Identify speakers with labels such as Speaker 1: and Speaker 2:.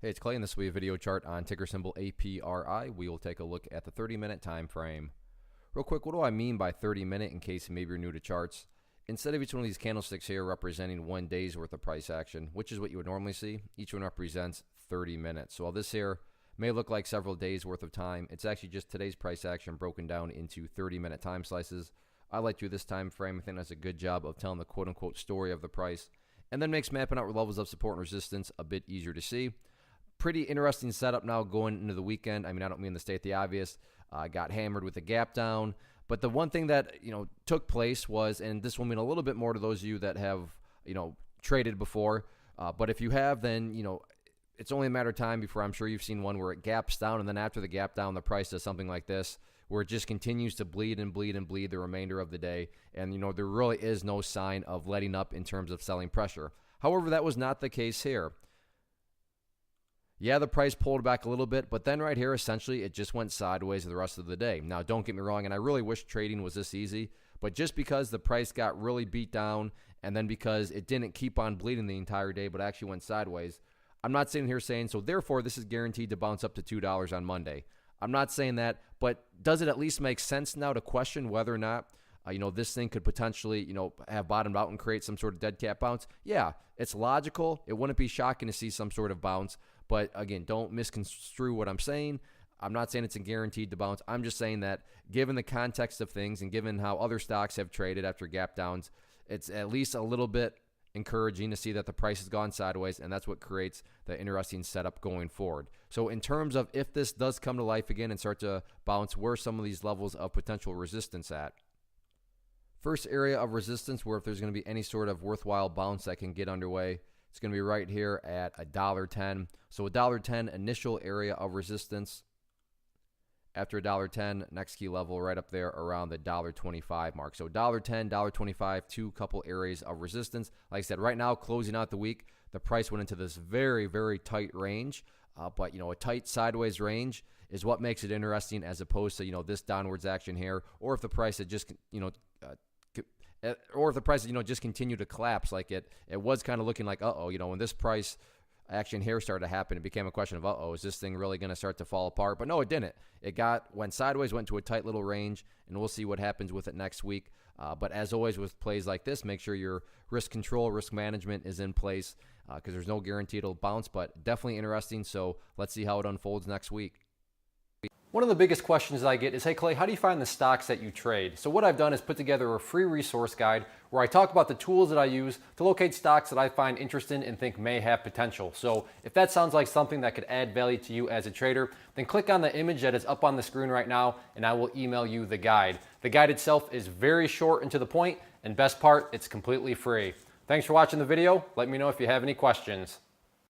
Speaker 1: Hey, it's Clay, and this will be a video chart on ticker symbol APRI. We will take a look at the 30-minute time frame. Real quick, what do I mean by 30-minute in case maybe you're new to charts? Instead of each one of these candlesticks here representing 1 day's worth of price action, which is what you would normally see, each one represents 30 minutes. So while this here may look like several days worth of time, it's actually just today's price action broken down into 30-minute time slices. I like to do this time frame. I think that's a good job of telling the quote-unquote story of the price, and then makes mapping out levels of support and resistance a bit easier to see. Pretty interesting setup now going into the weekend. I mean, I don't mean to state the obvious. Got hammered with a gap down. But the one thing that, took place was, and this will mean a little bit more to those of you that have, traded before. But if you have, then, it's only a matter of time before I'm sure you've seen one where it gaps down. And then after the gap down, the price does something like this, where it just continues to bleed and bleed and bleed the remainder of the day. And, there really is no sign of letting up in terms of selling pressure. However, that was not the case here. Yeah, the price pulled back a little bit, but then right here, essentially, it just went sideways the rest of the day. Now, don't get me wrong, and I really wish trading was this easy, but just because the price got really beat down and then because it didn't keep on bleeding the entire day but actually went sideways, I'm not sitting here saying, so therefore, this is guaranteed to bounce up to $2 on Monday. I'm not saying that, but does it at least make sense now to question whether or not this thing could potentially, have bottomed out and create some sort of dead cat bounce? Yeah, it's logical. It wouldn't be shocking to see some sort of bounce. But again, don't misconstrue what I'm saying. I'm not saying it's a guaranteed to bounce. I'm just saying that given the context of things and given how other stocks have traded after gap downs, it's at least a little bit encouraging to see that the price has gone sideways, and that's what creates the interesting setup going forward. So in terms of if this does come to life again and start to bounce, where are some of these levels of potential resistance at? First area of resistance where if there's going to be any sort of worthwhile bounce that can get underway, it's going to be right here at $1.10. So $1.10 initial area of resistance. After $1.10, next key level right up there around the $1.25 mark. So $1.10, $1.25, two couple areas of resistance. Like I said, right now, closing out the week, the price went into this very, very tight range. But, a tight sideways range is what makes it interesting as opposed to, this downwards action here. Or if the price had just, or if the price, just continue to collapse like it was kind of looking like, when this price action here started to happen, it became a question of, is this thing really going to start to fall apart? But no, it didn't. It went sideways, went to a tight little range, and we'll see what happens with it next week. But as always with plays like this, make sure your risk control, risk management is in place because there's no guarantee it'll bounce, but definitely interesting. So let's see how it unfolds next week. One of the biggest questions I get is, hey Clay, how do you find the stocks that you trade? So what I've done is put together a free resource guide where I talk about the tools that I use to locate stocks that I find interesting and think may have potential. So if that sounds like something that could add value to you as a trader, then click on the image that is up on the screen right now and I will email you the guide. The guide itself is very short and to the point, and best part, it's completely free. Thanks for watching the video. Let me know if you have any questions.